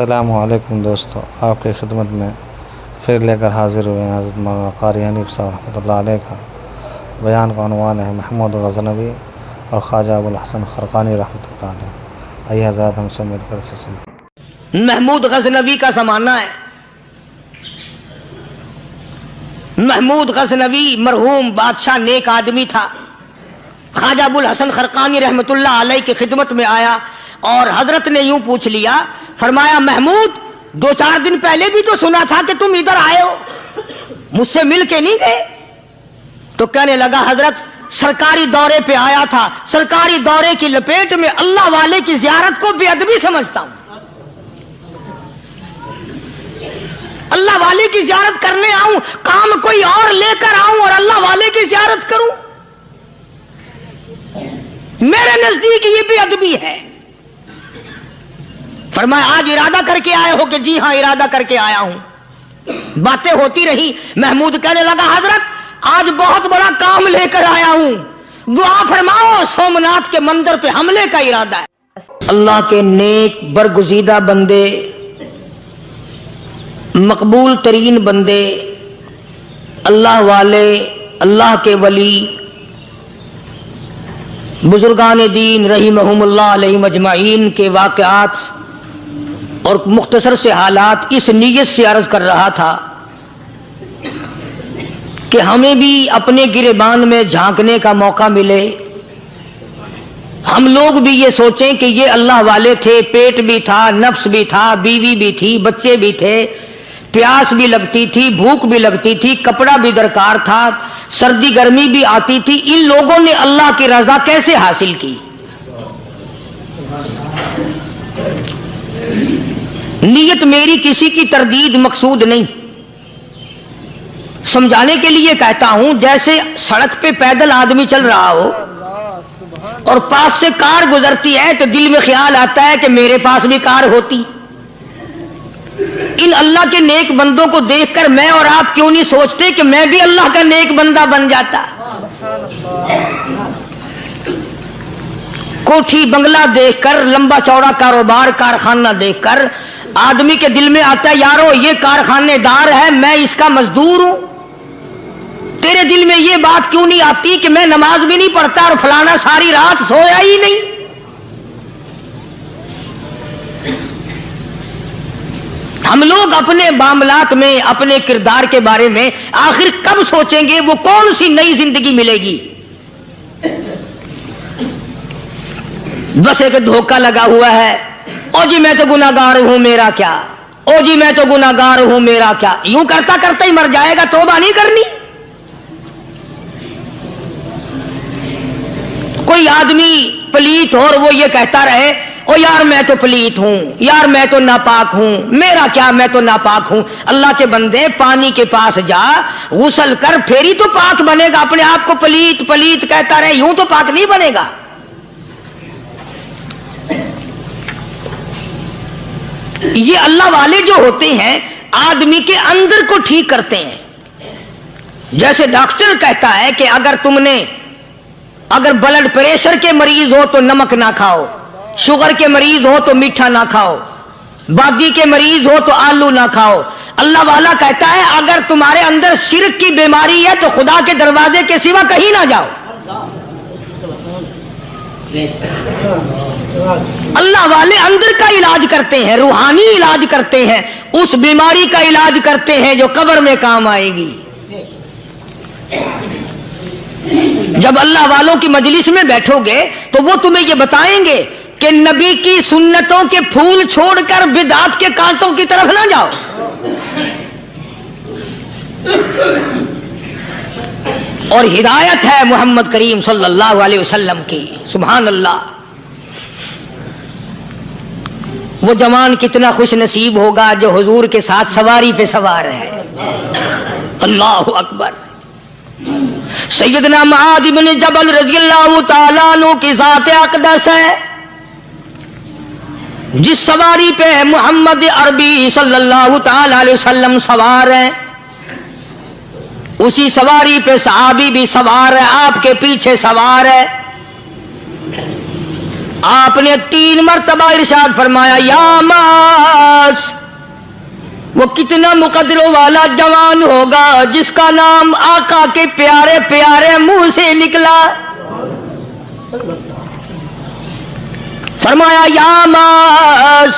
السلام علیکم دوستو، آپ کی خدمت میں پھر لے کر حاضر ہوئے ہیں حضرت مولانا قاری حنیف صاحب رحمۃ اللہ علیہ کا بیان کا عنوان ہے محمود غزنوی اور خواجہ ابو الحسن خرقانی رحمۃ اللہ علیہ۔ آئیے حضرات ہم سے مل کر سے سنیں۔ محمود غزنوی کا زمانہ ہے۔ محمود غزنوی مرحوم بادشاہ نیک آدمی تھا۔ خواجہ ابو الحسن خرقانی رحمۃ اللہ علیہ کی خدمت میں آیا اور حضرت نے یوں پوچھ لیا، فرمایا محمود 2-4 دن پہلے بھی تو سنا تھا کہ تم ادھر آئے ہو، مجھ سے مل کے نہیں گئے؟ تو کہنے لگا حضرت سرکاری دورے پہ آیا تھا، سرکاری دورے کی لپیٹ میں اللہ والے کی زیارت کو بے ادبی سمجھتا ہوں، اللہ والے کی زیارت کرنے آؤں، کام کوئی اور لے کر آؤں اور اللہ والے کی زیارت کروں؟ میرے نزدیک یہ بے ادبی ہے۔ فرمایا آج ارادہ کر کے آئے ہو؟ کہ جی ہاں ارادہ کر کے آیا ہوں۔ باتیں ہوتی رہی، محمود کہنے لگا حضرت آج بہت بڑا کام لے کر آیا ہوں، دعا فرماؤ، سومناتھ کے مندر پہ حملے کا ارادہ ہے۔ اللہ کے نیک برگزیدہ بندے، مقبول ترین بندے، اللہ والے، اللہ کے ولی، بزرگان دین رحمہم اللہ علیہ مجمعین کے واقعات اور مختصر سے حالات اس نیت سے عرض کر رہا تھا کہ ہمیں بھی اپنے گریبان میں جھانکنے کا موقع ملے، ہم لوگ بھی یہ سوچیں کہ یہ اللہ والے تھے، پیٹ بھی تھا، نفس بھی تھا، بیوی بھی تھی، بچے بھی تھے، پیاس بھی لگتی تھی، بھوک بھی لگتی تھی، کپڑا بھی درکار تھا، سردی گرمی بھی آتی تھی، ان لوگوں نے اللہ کی رضا کیسے حاصل کی؟ نیت میری کسی کی تردید مقصود نہیں، سمجھانے کے لیے کہتا ہوں جیسے سڑک پہ پیدل آدمی چل رہا ہو اور پاس سے کار گزرتی ہے تو دل میں خیال آتا ہے کہ میرے پاس بھی کار ہوتی۔ ان اللہ کے نیک بندوں کو دیکھ کر میں اور آپ کیوں نہیں سوچتے کہ میں بھی اللہ کا نیک بندہ بن جاتا؟ کوٹھی بنگلہ دیکھ کر، لمبا چوڑا کاروبار کارخانہ دیکھ کر آدمی کے دل میں آتا ہے یارو یہ کارخانے دار ہے، میں اس کا مزدور ہوں۔ تیرے دل میں یہ بات کیوں نہیں آتی کہ میں نماز بھی نہیں پڑھتا اور فلانا ساری رات سویا ہی نہیں؟ ہم لوگ اپنے معاملات میں، اپنے کردار کے بارے میں آخر کب سوچیں گے وہ کون سی نئی زندگی ملے گی؟ بس ایک دھوکہ لگا ہوا ہے، او جی میں تو گناہگار ہوں میرا کیا، او جی میں تو گناہگار ہوں میرا کیا، یوں کرتا کرتا ہی مر جائے گا، توبہ نہیں کرنی۔ کوئی آدمی پلیت ہو اور وہ یہ کہتا رہے او یار میں تو پلیت ہوں، یار میں تو ناپاک ہوں، میرا کیا میں تو ناپاک ہوں۔ اللہ کے بندے پانی کے پاس جا، غسل کر، پھر ہی تو پاک بنے گا۔ اپنے آپ کو پلیت پلیت کہتا رہے یوں تو پاک نہیں بنے گا۔ یہ اللہ والے جو ہوتے ہیں آدمی کے اندر کو ٹھیک کرتے ہیں۔ جیسے ڈاکٹر کہتا ہے کہ اگر بلڈ پریشر کے مریض ہو تو نمک نہ کھاؤ، شوگر کے مریض ہو تو میٹھا نہ کھاؤ، بادی کے مریض ہو تو آلو نہ کھاؤ۔ اللہ والا کہتا ہے اگر تمہارے اندر شرک کی بیماری ہے تو خدا کے دروازے کے سوا کہیں نہ جاؤ۔ اللہ والے اندر کا علاج کرتے ہیں، روحانی علاج کرتے ہیں، اس بیماری کا علاج کرتے ہیں جو قبر میں کام آئے گی۔ جب اللہ والوں کی مجلس میں بیٹھو گے تو وہ تمہیں یہ بتائیں گے کہ نبی کی سنتوں کے پھول چھوڑ کر بدعت کے کانٹوں کی طرف نہ جاؤ۔ اور ہدایت ہے محمد کریم صلی اللہ علیہ وسلم کی، سبحان اللہ۔ وہ جوان کتنا خوش نصیب ہوگا جو حضور کے ساتھ سواری پہ سوار ہے۔ اللہ اکبر۔ سیدنا معاذ بن جبل رضی اللہ تعالیٰ عنہ کی ذات اقدس ہے، جس سواری پہ محمد عربی صلی اللہ تعالیٰ علیہ وسلم سوار ہیں، اسی سواری پہ صحابی بھی سوار ہے، آپ کے پیچھے سوار ہے۔ آپ نے 3 مرتبہ ارشاد فرمایا یا معاذ کتنا مقدروں والا جوان ہوگا جس کا نام آقا کے پیارے پیارے منہ سے نکلا. فرمایا یا ماس،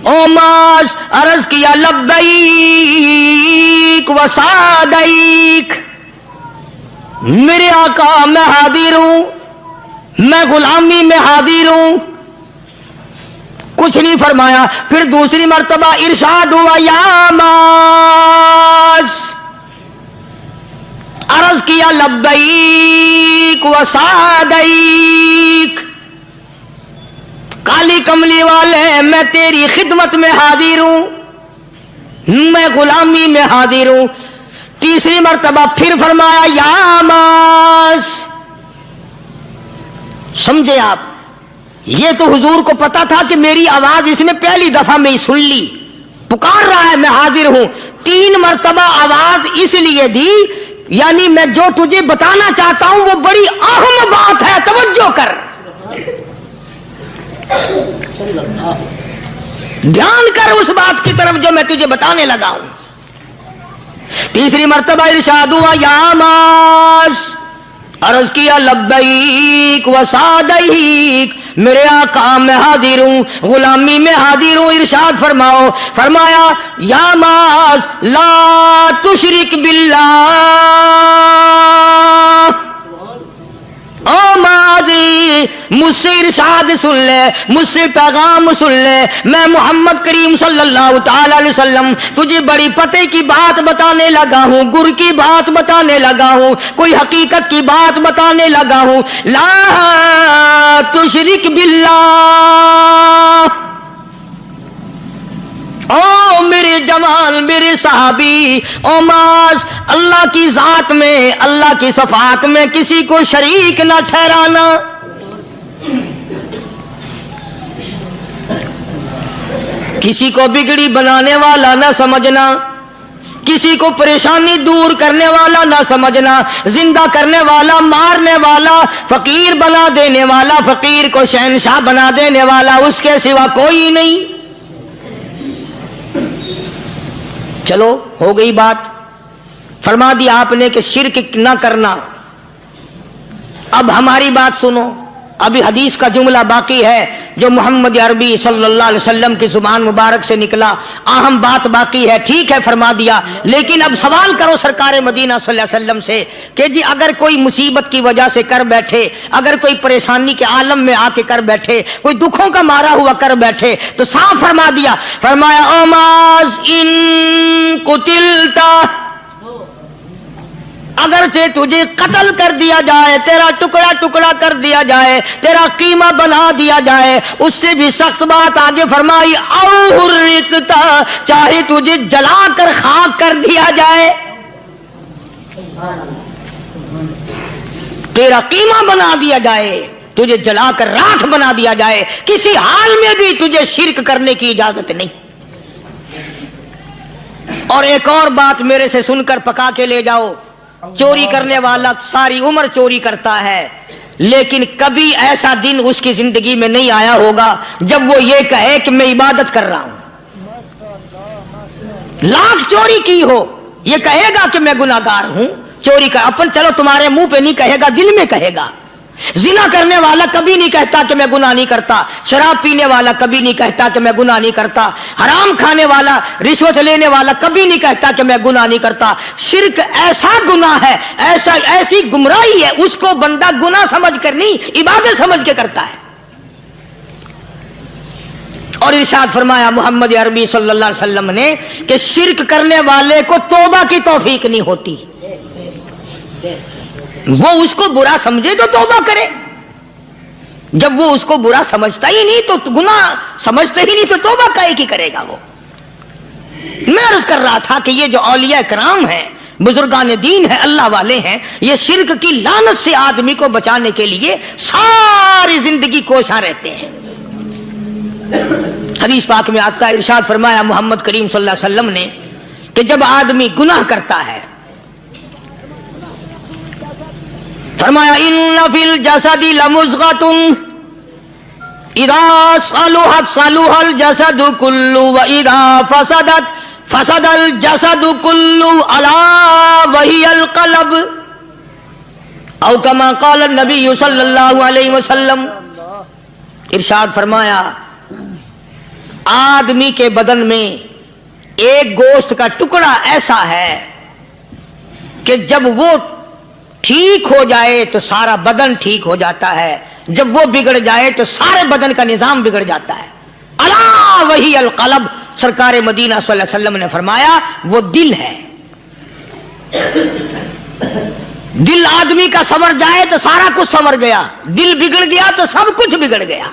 او ماس، عرض کیا لبیک و سعدیک، میرے آقا میں حاضر ہوں، میں غلامی میں حاضر ہوں. کچھ نہیں فرمایا. پھر دوسری مرتبہ ارشاد ہوا یا ماس، عرض کیا لبیک و سعدیک، کالی کملی والے میں تیری خدمت میں حاضر ہوں، میں غلامی میں حاضر ہوں. تیسری مرتبہ پھر فرمایا یا ماس. سمجھے آپ، یہ تو حضور کو پتا تھا کہ میری آواز اس نے پہلی دفعہ میں ہی سن لی، پکار رہا ہے میں حاضر ہوں. 3 مرتبہ آواز اس لیے دی، یعنی میں جو تجھے بتانا چاہتا ہوں وہ بڑی اہم بات ہے، توجہ کر، دھیان کر اس بات کی طرف جو میں تجھے بتانے لگا ہوں. تیسری مرتبہ ارشاد ہوا یا ماس، عرض کیا لبیک و سعدیک، میرے آقا میں حاضر ہوں، غلامی میں حاضر ہوں. ارشاد فرماؤ. فرمایا یا ماس لا تشرک باللہ، او ماضی مجھ سے ارشاد سن لے، مجھ سے پیغام سن لے. میں محمد کریم صلی اللہ تعالی علیہ وسلم تجھے بڑی پتے کی بات بتانے لگا ہوں، گر کی بات بتانے لگا ہوں، کوئی حقیقت کی بات بتانے لگا ہوں. لا تشرک باللہ، او میرے جوان، میرے صحابی، او ماس، اللہ کی ذات میں، اللہ کی صفات میں کسی کو شریک نہ ٹھہرانا. کسی کو بگڑی بنانے والا نہ سمجھنا، کسی کو پریشانی دور کرنے والا نہ سمجھنا، زندہ کرنے والا، مارنے والا، فقیر بنا دینے والا، فقیر کو شہنشاہ بنا دینے والا، اس کے سوا کوئی نہیں. چلو ہو گئی بات، فرما دیا آپ نے کہ شرک نہ کرنا. اب ہماری بات سنو، ابھی حدیث کا جملہ باقی ہے جو محمد عربی صلی اللہ علیہ وسلم کی زبان مبارک سے نکلا، اہم بات باقی ہے. ٹھیک ہے فرما دیا، لیکن اب سوال کرو سرکار مدینہ صلی اللہ علیہ وسلم سے کہ جی اگر کوئی مصیبت کی وجہ سے کر بیٹھے، اگر کوئی پریشانی کے عالم میں آ کے کر بیٹھے، کوئی دکھوں کا مارا ہوا کر بیٹھے، تو صاف فرما دیا. فرمایا او ماز ان قتلتا، اگرچہ تجھے قتل کر دیا جائے، تیرا ٹکڑا ٹکڑا کر دیا جائے، تیرا قیمہ بنا دیا جائے، اس سے بھی سخت بات آگے فرمائی او حرقتا، چاہے تجھے جلا کر خاک کر دیا جائے، تیرا قیمہ بنا دیا جائے، تجھے جلا کر راکھ بنا دیا جائے، کسی حال میں بھی تجھے شرک کرنے کی اجازت نہیں. اور ایک اور بات میرے سے سن کر پکا کے لے جاؤ، چوری کرنے والا ساری عمر چوری کرتا ہے، لیکن کبھی ایسا دن اس کی زندگی میں نہیں آیا ہوگا جب وہ یہ کہے کہ میں عبادت کر رہا ہوں. لاکھ چوری کی ہو، یہ کہے گا کہ میں گناہگار ہوں، چوری کر اپن چلو تمہارے منہ پہ نہیں کہے گا، دل میں کہے گا. زنا کرنے والا کبھی نہیں کہتا کہ میں گناہ نہیں کرتا، شراب پینے والا کبھی نہیں کہتا کہ میں گناہ نہیں کرتا، حرام کھانے والا، رشوت لینے والا کبھی نہیں کہتا کہ میں گناہ نہیں کرتا. شرک ایسا گناہ ہے، ایسی گمراہی ہے، اس کو بندہ گناہ سمجھ کر نہیں، عبادت سمجھ کے کرتا ہے. اور ارشاد فرمایا محمد عربی صلی اللہ علیہ وسلم نے کہ شرک کرنے والے کو توبہ کی توفیق نہیں ہوتی. وہ اس کو برا سمجھے تو توبہ کرے، جب وہ اس کو برا سمجھتا ہی نہیں تو گناہ سمجھتا ہی نہیں تو توبہ کائے کی کرے گا وہ. میں عرض کر رہا تھا کہ یہ جو اولیاء کرام ہیں، بزرگان دین ہیں، اللہ والے ہیں، یہ شرک کی لعنت سے آدمی کو بچانے کے لیے ساری زندگی کوشاں رہتے ہیں. حدیث پاک میں آتا ہے، ارشاد فرمایا محمد کریم صلی اللہ علیہ وسلم نے کہ جب آدمی گناہ کرتا ہے، فرمایا ان فی الجسد لمضغۃ اذا صلحت صلح الجسد كله واذا فسدت فسد الجسد کلو الا وہی القلب او کما قال النبی صلی اللہ علیہ وسلم. ارشاد فرمایا آدمی کے بدن میں ایک گوشت کا ٹکڑا ایسا ہے کہ جب وہ ٹھیک ہو جائے تو سارا بدن ٹھیک ہو جاتا ہے، جب وہ بگڑ جائے تو سارے بدن کا نظام بگڑ جاتا ہے. الا وہی القلب، سرکار مدینہ صلی اللہ علیہ وسلم نے فرمایا وہ دل ہے. دل آدمی کا سنور جائے تو سارا کچھ سنور گیا، دل بگڑ گیا تو سب کچھ بگڑ گیا.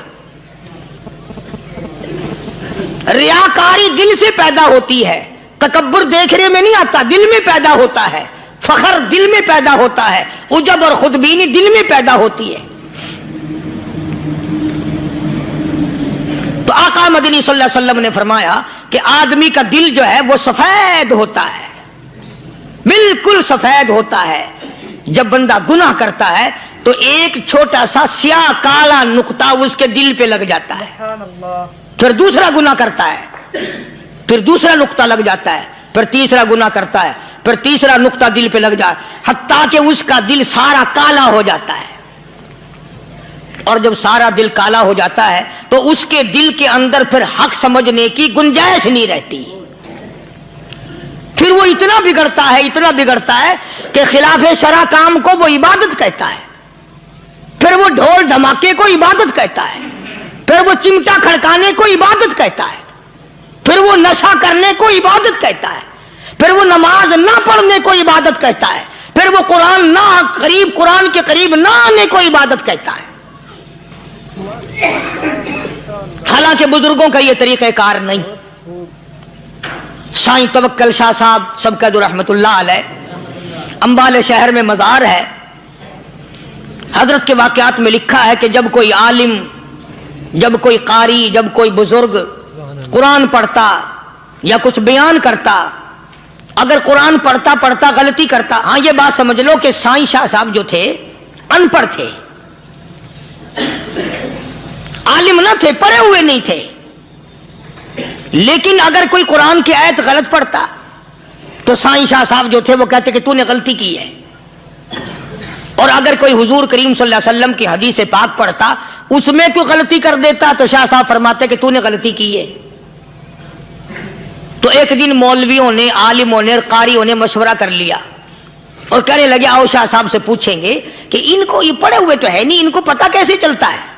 ریاکاری دل سے پیدا ہوتی ہے، تکبر دیکھنے میں نہیں آتا، دل میں پیدا ہوتا ہے. فخر دل میں پیدا ہوتا ہے، عجب اور خودبینی دل میں پیدا ہوتی ہے. تو آقا مدنی صلی اللہ علیہ وسلم نے فرمایا کہ آدمی کا دل جو ہے وہ سفید ہوتا ہے، بالکل سفید ہوتا ہے. جب بندہ گناہ کرتا ہے تو ایک چھوٹا سا سیاہ کالا نقطہ اس کے دل پہ لگ جاتا ہے. پھر دوسرا گناہ کرتا ہے، پھر دوسرا نقطہ لگ جاتا ہے، پھر تیسرا گناہ کرتا ہے، پھر تیسرا نقطہ دل پہ لگ جاتا ہے، حتیٰ کہ اس کا دل سارا کالا ہو جاتا ہے. اور جب سارا دل کالا ہو جاتا ہے تو اس کے دل کے اندر پھر حق سمجھنے کی گنجائش نہیں رہتی. پھر وہ اتنا بگڑتا ہے، اتنا بگڑتا ہے کہ خلاف شرع کام کو وہ عبادت کہتا ہے، پھر وہ ڈھول دھماکے کو عبادت کہتا ہے، پھر وہ چمٹا کھڑکانے کو عبادت کہتا ہے، پھر وہ نشہ کرنے کو عبادت کہتا ہے، پھر وہ نماز نہ پڑھنے کو عبادت کہتا ہے، پھر وہ قرآن کے قریب نہ آنے کو عبادت کہتا ہے. حالانکہ بزرگوں کا یہ طریقہ کار نہیں. سائیں توکل شاہ صاحب سبقت رحمت اللہ علیہ، امبالے شہر میں مزار ہے. حضرت کے واقعات میں لکھا ہے کہ جب کوئی عالم، جب کوئی قاری، جب کوئی بزرگ قرآن پڑھتا یا کچھ بیان کرتا، اگر قرآن پڑھتا پڑھتا غلطی کرتا، ہاں یہ بات سمجھ لو کہ سائیں شاہ صاحب جو تھے ان پڑھ تھے، عالم نہ تھے، پڑھے ہوئے نہیں تھے، لیکن اگر کوئی قرآن کی آیت غلط پڑھتا تو سائیں شاہ صاحب جو تھے وہ کہتے کہ تو نے غلطی کی ہے. اور اگر کوئی حضور کریم صلی اللہ علیہ وسلم کی حدیث پاک پڑھتا، اس میں کوئی غلطی کر دیتا تو شاہ صاحب فرماتے کہ تو نے غلطی کی ہے. تو ایک دن مولویوں نے، عالموں نے، قاریوں نے مشورہ کر لیا اور کہنے لگے آؤ شاہ صاحب سے پوچھیں گے کہ ان کو، یہ پڑھے ہوئے تو ہے نہیں، ان کو پتہ کیسے چلتا ہے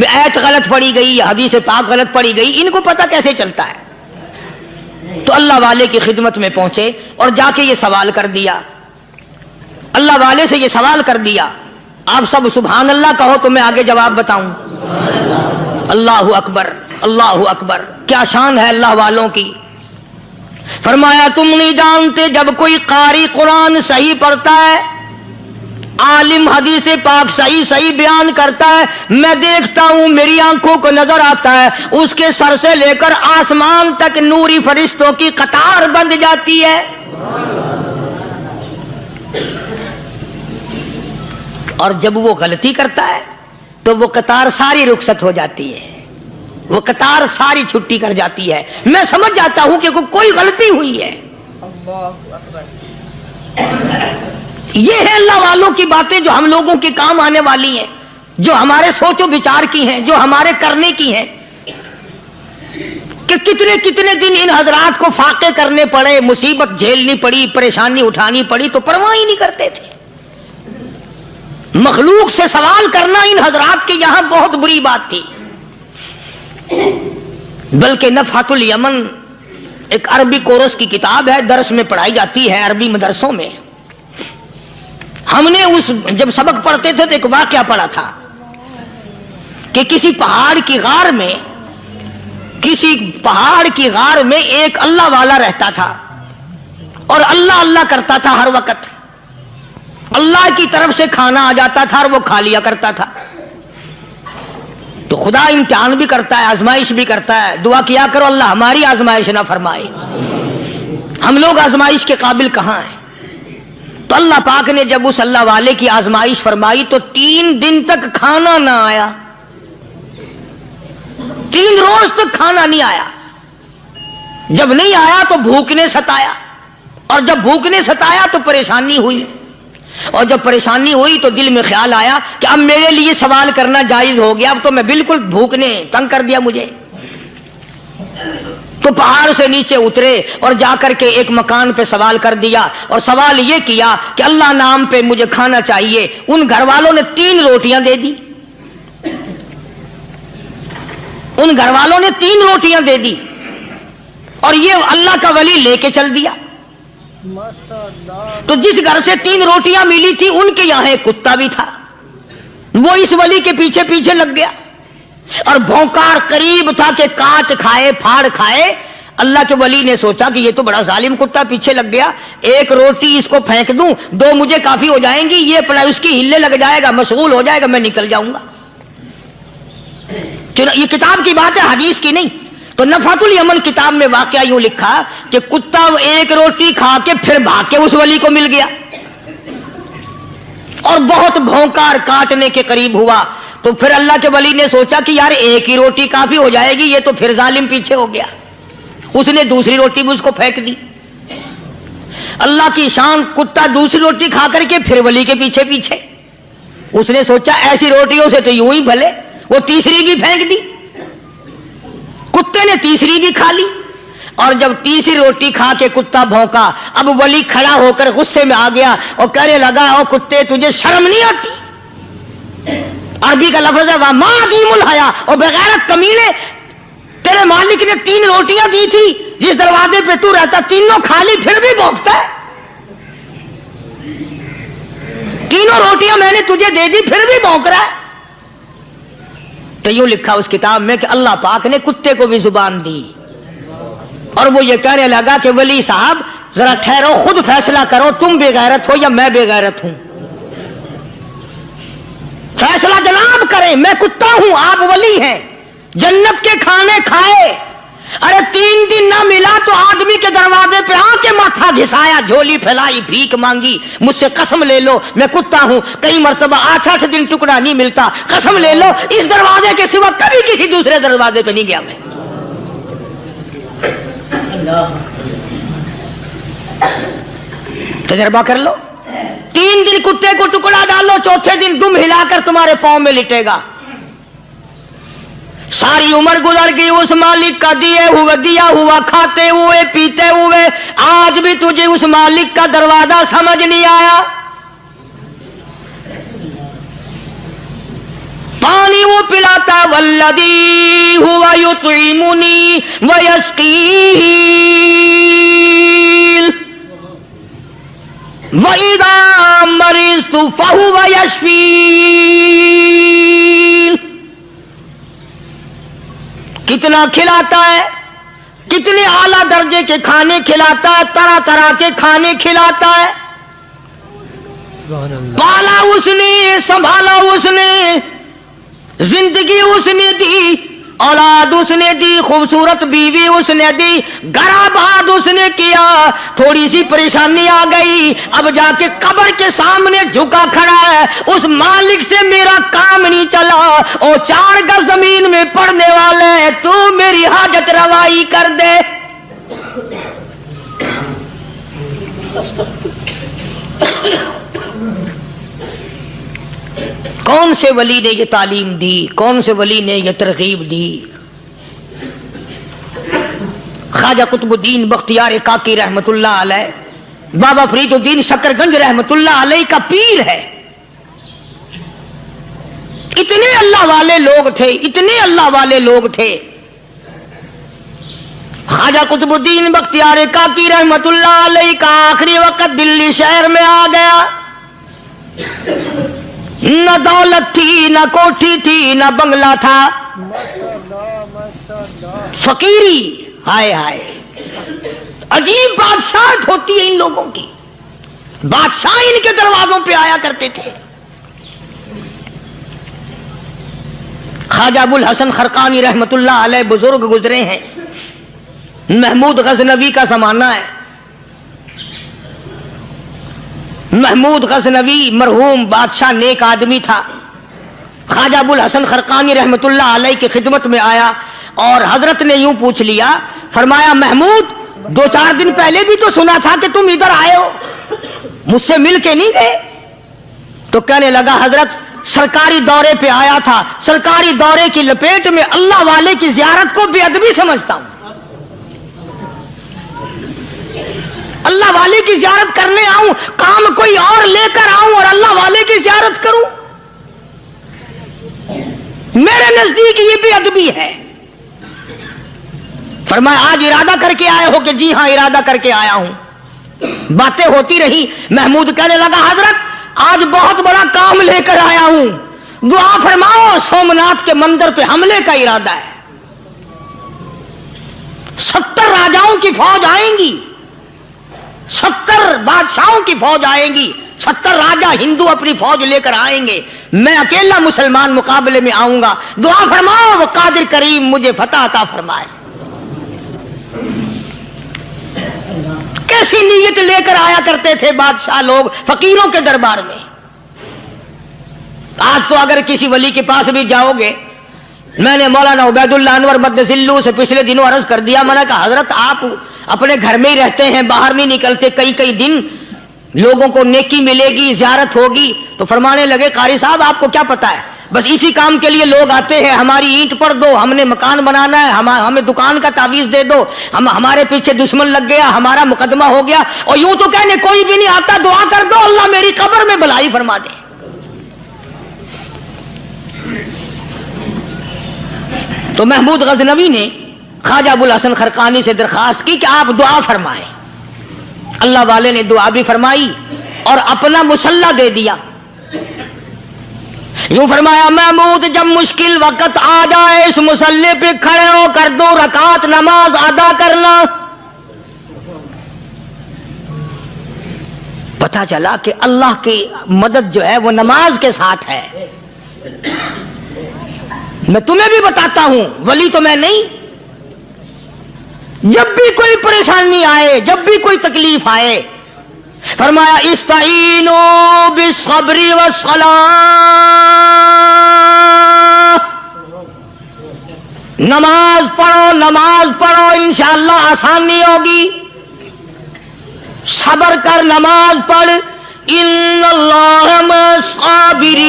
آیت غلط پڑھی گئی یا حدیث پاک غلط پڑھی گئی، ان کو پتہ کیسے چلتا ہے. تو اللہ والے کی خدمت میں پہنچے اور جا کے یہ سوال کر دیا، اللہ والے سے یہ سوال کر دیا. آپ سب سبحان اللہ کہو تو میں آگے جواب بتاؤں. اللہ اکبر، اللہ اکبر، کیا شان ہے اللہ والوں کی. فرمایا تم نہیں جانتے جب کوئی قاری قرآن صحیح پڑھتا ہے، عالم حدیث پاک صحیح بیان کرتا ہے، میں دیکھتا ہوں، میری آنکھوں کو نظر آتا ہے، اس کے سر سے لے کر آسمان تک نوری فرشتوں کی قطار بند جاتی ہے. اور جب وہ غلطی کرتا ہے تو وہ قطار ساری رخصت ہو جاتی ہے، وہ قطار ساری چھٹی کر جاتی ہے. میں سمجھ جاتا ہوں کہ کوئی غلطی ہوئی ہے. یہ ہے اللہ والوں کی باتیں جو ہم لوگوں کے کام آنے والی ہیں، جو ہمارے سوچ و بچار کی ہیں، جو ہمارے کرنے کی ہیں. کہ کتنے کتنے دن ان حضرات کو فاقے کرنے پڑے، مصیبت جھیلنی پڑی، پریشانی اٹھانی پڑی تو پرواہ ہی نہیں کرتے تھے. مخلوق سے سوال کرنا ان حضرات کے یہاں بہت بری بات تھی. بلکہ نفحۃ الیمن ایک عربی کورس کی کتاب ہے، درس میں پڑھائی جاتی ہے عربی مدرسوں میں. ہم نے جب سبق پڑھتے تھے تو ایک واقعہ پڑھا تھا کہ کسی پہاڑ کی غار میں ایک اللہ والا رہتا تھا اور اللہ اللہ کرتا تھا ہر وقت. اللہ کی طرف سے کھانا آ جاتا تھا اور وہ کھا لیا کرتا تھا. تو خدا امتحان بھی کرتا ہے، آزمائش بھی کرتا ہے. دعا کیا کرو اللہ ہماری آزمائش نہ فرمائے. ہم لوگ آزمائش کے قابل کہاں ہیں. تو اللہ پاک نے جب اس اللہ والے کی آزمائش فرمائی تو 3 دن تک کھانا نہ آیا، 3 روز تک کھانا نہیں آیا. جب نہیں آیا تو بھوک نے ستایا، اور جب بھوک نے ستایا تو پریشانی ہوئی، اور جب پریشانی ہوئی تو دل میں خیال آیا کہ اب میرے لیے سوال کرنا جائز ہو گیا، اب تو میں بالکل بھوک نے تنگ کر دیا مجھے۔ تو پہاڑ سے نیچے اترے اور جا کر کے ایک مکان پہ سوال کر دیا، اور سوال یہ کیا کہ اللہ نام پہ مجھے کھانا چاہیے۔ ان گھر والوں نے 3 روٹیاں دے دی، ان گھر والوں نے 3 روٹیاں دے دی، اور یہ اللہ کا ولی لے کے چل دیا۔ تو جس گھر سے 3 روٹیاں ملی تھی ان کے یہاں ایک کتا بھی تھا، وہ اس ولی کے پیچھے پیچھے لگ گیا، اور بھونکار قریب تھا کہ کاٹ کھائے پھاڑ کھائے۔ اللہ کے ولی نے سوچا کہ یہ تو بڑا ظالم کتا پیچھے لگ گیا، 1 روٹی اس کو پھینک دوں، 2 مجھے کافی ہو جائیں گی، یہ اپنا اس کی ہلے لگ جائے گا، مشغول ہو جائے گا، میں نکل جاؤں گا۔ یہ کتاب کی بات ہے، حدیث کی نہیں۔ تو نفحۃ الیمن کتاب میں واقعہ یوں لکھا کہ کتا 1 روٹی کھا کے پھر بھاگ کے اس ولی کو مل گیا، اور بہت بھونکار کاٹنے کے قریب ہوا۔ تو پھر اللہ کے ولی نے سوچا کہ یار 1 ہی روٹی کافی ہو جائے گی، یہ تو پھر ظالم پیچھے ہو گیا۔ اس نے دوسری روٹی بھی اس کو پھینک دی۔ اللہ کی شان، کتا دوسری روٹی کھا کر کے پھر ولی کے پیچھے پیچھے۔ اس نے سوچا ایسی روٹیوں سے تو یوں ہی بھلے، وہ تیسری بھی پھینک دی۔ کتے نے تیسری بھی کھا لی، اور جب تیسری روٹی کھا کے کتا بھونکا، اب ولی کھڑا ہو کر غصے میں آ گیا اور کہنے لگا او کتے تجھے شرم نہیں آتی؟ عربی کا لفظ ہے وَمَا عَدِيمُ الْحَيَا، اور بغیرت کمینے، تیرے مالک نے 3 روٹیاں دی تھی، جس دروازے پہ تو رہتا تینوں کھا لی پھر بھی بھونکتا ہے، 3 روٹیاں میں نے تجھے دے دی پھر بھی بھونک رہا ہے۔ تو یوں لکھا اس کتاب میں کہ اللہ پاک نے کتے کو بھی زبان دی، اور وہ یہ کہنے لگا کہ ولی صاحب ذرا ٹھہرو، خود فیصلہ کرو، تم بے غیرت ہو یا میں بے غیرت ہوں؟ فیصلہ جناب کریں، میں کتا ہوں، آپ ولی ہیں، جنت کے کھانے کھائے، ارے 3 دن نہ ملا تو آدمی کے دروازے پہ آ کے ماتھا گھسایا، جھولی پھیلائی، بھیک مانگی، مجھ سے قسم لے لو میں کتا ہوں، کئی مرتبہ 8 دن ٹکڑا نہیں ملتا، قسم لے لو اس دروازے کے سوا کبھی کسی دوسرے دروازے پہ نہیں گیا میں۔ تجربہ کر لو، 3 دن کتے کو ٹکڑا ڈالو، چوتھے دن دم ہلا کر تمہارے پاؤں میں لٹے گا۔ ساری عمر گزر گئی اس مالک کا دیا ہوا کھاتے ہوئے پیتے ہوئے، آج بھی تجھے اس مالک کا دروازہ سمجھ نہیں آیا۔ پانی وہ پلاتا والذی ہوا یطعمنی ویسقین وَإِذَا مَرِضْتُ فَهُوَ يَشْفِينِ، کتنا کھلاتا ہے، کتنے اعلیٰ درجے کے کھانے کھلاتا ہے، طرح طرح کے کھانے کھلاتا ہے، پالا اس نے، سنبھالا اس نے، زندگی اس نے دی، اولاد اس نے دی، خوبصورت بیوی اس نے دی، گھر آباد اس نے کیا، تھوڑی سی پریشانی آ گئی، اب جا کے قبر کے سامنے جھکا کھڑا ہے، اس مالک سے میرا کام نہیں چلا، او 4 گز زمین میں پڑنے والے، تو میری حاجت روائی کر دے۔ کون سے ولی نے یہ تعلیم دی، کون سے ولی نے یہ ترغیب دی؟ خواجہ قطب الدین بختیار کاکی رحمت اللہ علیہ، بابا فرید الدین شکر گنج رحمت اللہ علیہ کا پیر ہے۔ اتنے اللہ والے لوگ تھے، اتنے اللہ والے لوگ تھے۔ خواجہ قطب الدین بختیار کاکی رحمت اللہ علیہ کا آخری وقت دلی شہر میں آ گیا، نہ دولت تھی، نہ کوٹھی تھی، نہ بنگلہ تھا، فقیری، ہائے ہائے، عجیب بادشاہت ہوتی ہے ان لوگوں کی، بادشاہ ان کے دروازوں پہ آیا کرتے تھے۔ خواجہ ابو الحسن خرقانی رحمت اللہ علیہ بزرگ گزرے ہیں، محمود غزنوی کا زمانہ ہے۔ محمود غزنوی مرحوم بادشاہ نیک آدمی تھا۔ خواجہ ابو الحسن خرقانی رحمت اللہ علیہ کی خدمت میں آیا اور حضرت نے یوں پوچھ لیا فرمایا محمود 2-4 دن پہلے بھی تو سنا تھا کہ تم ادھر آئے ہو، مجھ سے مل کے نہیں گئے؟ تو کہنے لگا حضرت سرکاری دورے پہ آیا تھا، سرکاری دورے کی لپیٹ میں اللہ والے کی زیارت کو بے ادبی سمجھتا ہوں، اللہ والے کی زیارت کرنے آؤں، کام کوئی اور لے کر آؤں اور اللہ والے کی زیارت کروں؟ میرے نزدیک یہ بے ادبی ہے۔ فرمایا آج ارادہ کر کے آئے ہو؟ کہ جی ہاں ارادہ کر کے آیا ہوں۔ باتیں ہوتی رہی، محمود کہنے لگا حضرت آج بہت بڑا کام لے کر آیا ہوں، دعا فرماؤ، سومناتھ کے مندر پہ حملے کا ارادہ ہے، 70 راجاؤں کی فوج آئیں گی، 70 بادشاہوں کی فوج آئیں گی، 70 راجا ہندو اپنی فوج لے کر آئیں گے، میں اکیلا مسلمان مقابلے میں آؤں گا، دعا فرماؤ وہ قادر کریم مجھے فتح عطا فرمائے۔ کیسی نیت لے کر آیا کرتے تھے بادشاہ لوگ فقیروں کے دربار میں۔ آج تو اگر کسی ولی کے پاس بھی جاؤ گے، میں نے مولانا عبید اللہ انور مدذلو سے پچھلے دنوں عرض کر دیا، میں نے کہا حضرت آپ اپنے گھر میں ہی رہتے ہیں، باہر نہیں نکلتے، کئی دن لوگوں کو نیکی ملے گی، زیارت ہوگی، تو فرمانے لگے قاری صاحب آپ کو کیا پتا ہے، بس اسی کام کے لیے لوگ آتے ہیں، ہماری اینٹ پر دو، ہم نے مکان بنانا ہے، ہمیں دکان کا تعویذ دے دو، ہمارے پیچھے دشمن لگ گیا، ہمارا مقدمہ ہو گیا، اور یوں تو کہنے کوئی بھی نہیں آتا، دعا کر دو اللہ میری قبر میں بھلائی فرما دے۔ تو محمود غزنوی نے خواجہ ابوالحسن خرقانی سے درخواست کی کہ آپ دعا فرمائیں۔ اللہ والے نے دعا بھی فرمائی اور اپنا مسلح دے دیا۔ یوں فرمایا محمود جب مشکل وقت آ جائے اس مسلح پہ کھڑے ہو کر 2 رکعت نماز ادا کرنا۔ پتہ چلا کہ اللہ کی مدد جو ہے وہ نماز کے ساتھ ہے۔ میں تمہیں بھی بتاتا ہوں، ولی تو میں نہیں، جب بھی کوئی پریشانی آئے، جب بھی کوئی تکلیف آئے، فرمایا استعینوا بالصبر والصلاۃ، نماز پڑھو انشاءاللہ آسانی ہوگی، صبر کر نماز پڑھ، ان اللہ مع الصابرین،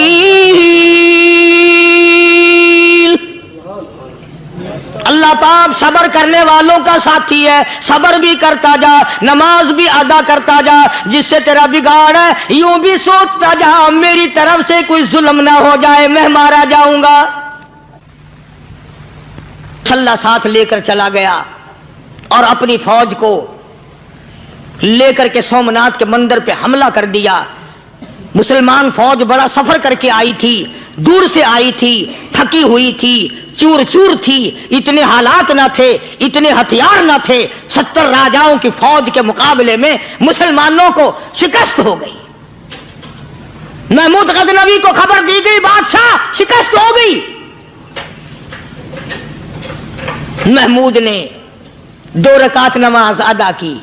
اللہ پاک صبر کرنے والوں کا ساتھی ہے، صبر بھی کرتا جا، نماز بھی ادا کرتا جا، جس سے تیرا بگاڑ ہے یوں بھی سوچتا جا میری طرف سے کوئی ظلم نہ ہو جائے، میں مارا جاؤں گا۔ چھلا ساتھ لے کر چلا گیا اور اپنی فوج کو لے کر کے سومناتھ کے مندر پہ حملہ کر دیا۔ مسلمان فوج بڑا سفر کر کے آئی تھی، دور سے آئی تھی، تھکی ہوئی تھی، چور چور تھی، اتنے حالات نہ تھے، اتنے ہتھیار نہ تھے، 70 راجاؤں کی فوج کے مقابلے میں مسلمانوں کو شکست ہو گئی۔ محمود غزنوی کو خبر دی گئی بادشاہ شکست ہو گئی۔ محمود نے 2 رکعت نماز ادا کی،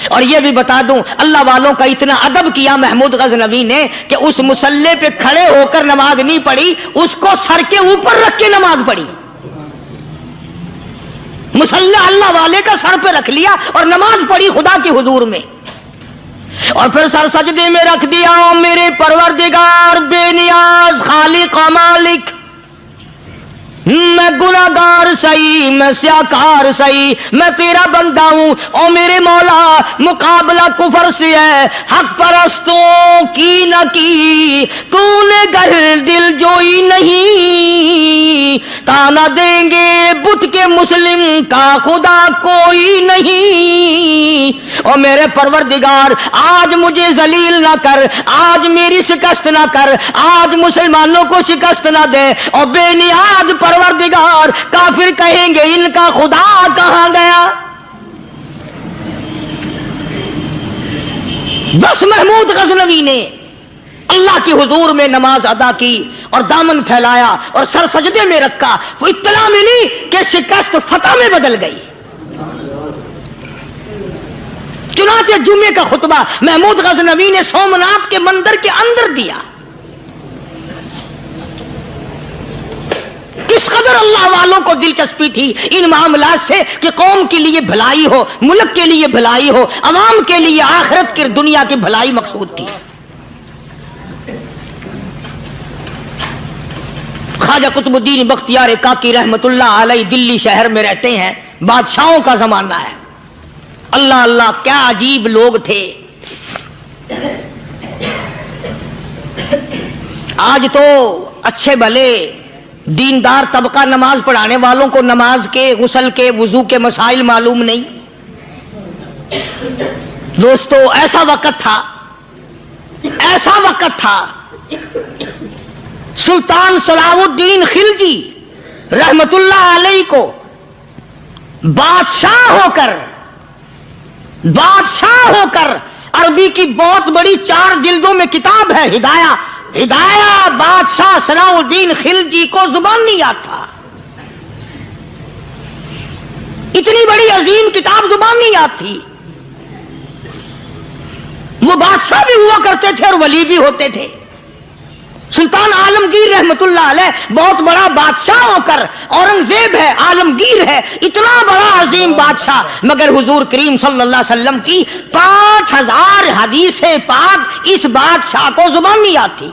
اور یہ بھی بتا دوں اللہ والوں کا اتنا ادب کیا محمود غزنوی نے کہ اس مسلح پہ کھڑے ہو کر نماز نہیں پڑھی، اس کو سر کے اوپر رکھ کے نماز پڑھی۔ مسلح اللہ والے کا سر پہ رکھ لیا اور نماز پڑھی خدا کے حضور میں، اور پھر سر سجدے میں رکھ دیا۔ میرے پروردگار بے نیاز خالق و مالک، میں گناہگار سہی، میں سیاکار سہی، میں تیرا بندہ ہوں، او میرے مولا مقابلہ کفر سے ہے، حق پرستوں کی نہ کی تو نے گر دل جوئی نہیں، تانا دیں گے بت کے مسلم کا خدا کوئی نہیں، او میرے پروردگار آج مجھے ذلیل نہ کر، آج میری شکست نہ کر، آج مسلمانوں کو شکست نہ دے، اور بے نیاز پروردگار کافر کہیں گے ان کا خدا کہاں گیا۔ بس محمود غزنوی نے اللہ کے حضور میں نماز ادا کی اور دامن پھیلایا اور سر سجدے میں رکھا، تو اطلاع ملی کہ شکست فتح میں بدل گئی۔ چنانچہ جمعے کا خطبہ محمود غزنوی نے سومناتھ کے مندر کے اندر دیا۔ اس قدر اللہ والوں کو دلچسپی تھی ان معاملات سے کہ قوم کے لیے بھلائی ہو، ملک کے لیے بھلائی ہو، عوام کے لیے آخرت کی دنیا کی بھلائی مقصود تھی۔ خواجہ قطب الدین بختیار کاکی رحمت اللہ علیہ دلی شہر میں رہتے ہیں، بادشاہوں کا زمانہ ہے۔ اللہ اللہ کیا عجیب لوگ تھے۔ آج تو اچھے بھلے دیندار طبقہ نماز پڑھانے والوں کو نماز کے، غسل کے، وضو کے مسائل معلوم نہیں۔ دوستو ایسا وقت تھا سلطان صلاح الدین خلجی رحمت اللہ علیہ کو بادشاہ ہو کر عربی کی بہت بڑی 4 جلدوں میں کتاب ہے ہدایہ بادشاہ صلاح الدین خلجی کو زبان نہیں یاد تھا، اتنی بڑی عظیم کتاب زبان نہیں یاد تھی۔ وہ بادشاہ بھی ہوا کرتے تھے اور ولی بھی ہوتے تھے۔ سلطان عالمگیر رحمت اللہ علیہ بہت بڑا بادشاہ ہو کر، اورنگزیب ہے، عالمگیر ہے، اتنا بڑا عظیم بادشاہ، مگر حضور کریم صلی اللہ علیہ وسلم کی 5000 حدیث پاک اس بادشاہ کو زبان نہیں آتی،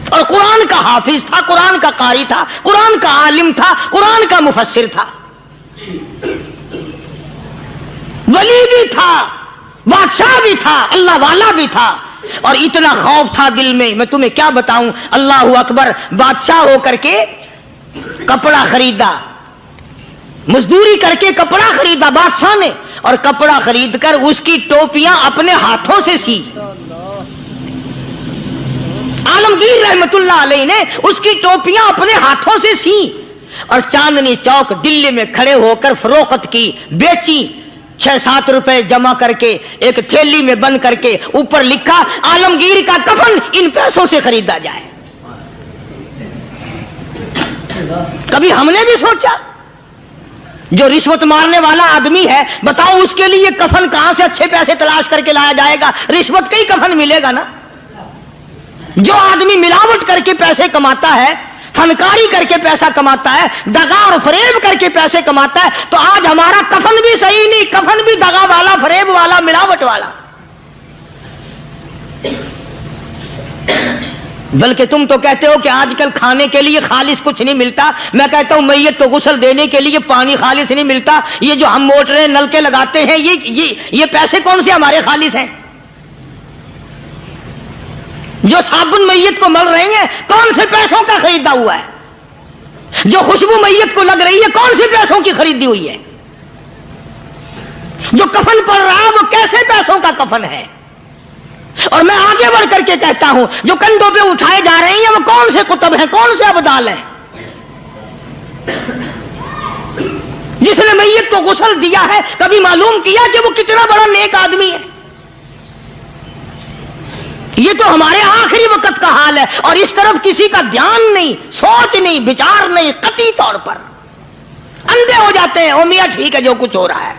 اور قرآن کا حافظ تھا، قرآن کا قاری تھا، قرآن کا عالم تھا، قرآن کا مفسر تھا، ولی بھی تھا، بادشاہ بھی تھا، اللہ والا بھی تھا، اور اتنا خوف تھا دل میں، میں تمہیں کیا بتاؤں۔ اللہ اکبر، بادشاہ ہو کر کے کپڑا خریدا، مزدوری کر کے کپڑا خریدا بادشاہ نے، اور کپڑا خرید کر اس کی ٹوپیاں اپنے ہاتھوں سے سی۔ عالمگیر رحمت اللہ علیہ نے اس کی ٹوپیاں اپنے ہاتھوں سے سی، اور چاندنی چوک دلی میں کھڑے ہو کر فروخت کی، بیچی، 6-7 روپے جمع کر کے ایک تھیلی میں بند کر کے اوپر لکھا عالمگیر کا کفن ان پیسوں سے خریدا جائے۔ کبھی ہم نے بھی سوچا جو رشوت مارنے والا آدمی ہے، بتاؤ اس کے لیے کفن کہاں سے اچھے پیسے تلاش کر کے لایا جائے گا؟ رشوت کا ہی کفن ملے گا نا۔ جو آدمی ملاوٹ کر کے پیسے کماتا ہے، فنکاری کر کے پیسہ کماتا ہے، دغا اور فریب کر کے پیسے کماتا ہے، تو آج ہمارا کفن بھی صحیح نہیں، کفن بھی دغا والا، فریب والا، ملاوٹ والا۔ بلکہ تم تو کہتے ہو کہ آج کل کھانے کے لیے خالص کچھ نہیں ملتا، میں کہتا ہوں میت کو غسل دینے کے لیے پانی خالص نہیں ملتا۔ یہ جو ہم موٹریں نل کے لگاتے ہیں، یہ پیسے کون سے ہمارے خالص ہیں؟ جو صابن میت کو مل رہی ہیں کون سے پیسوں کا خریدا ہوا ہے؟ جو خوشبو میت کو لگ رہی ہے کون سے پیسوں کی خریدی ہوئی ہے؟ جو کفن پڑ رہا ہے وہ کیسے پیسوں کا کفن ہے؟ اور میں آگے بڑھ کر کے کہتا ہوں جو کندھوں پہ اٹھائے جا رہے ہیں وہ کون سے کتب ہیں، کون سے ابدال ہیں؟ جس نے میت کو غسل دیا ہے کبھی معلوم کیا کہ وہ کتنا بڑا نیک آدمی ہے؟ یہ تو ہمارے آخری وقت کا حال ہے، اور اس طرف کسی کا دھیان نہیں، سوچ نہیں، بچار نہیں، قطعی طور پر اندھے ہو جاتے ہیں۔ او میاں ٹھیک ہے جو کچھ ہو رہا ہے۔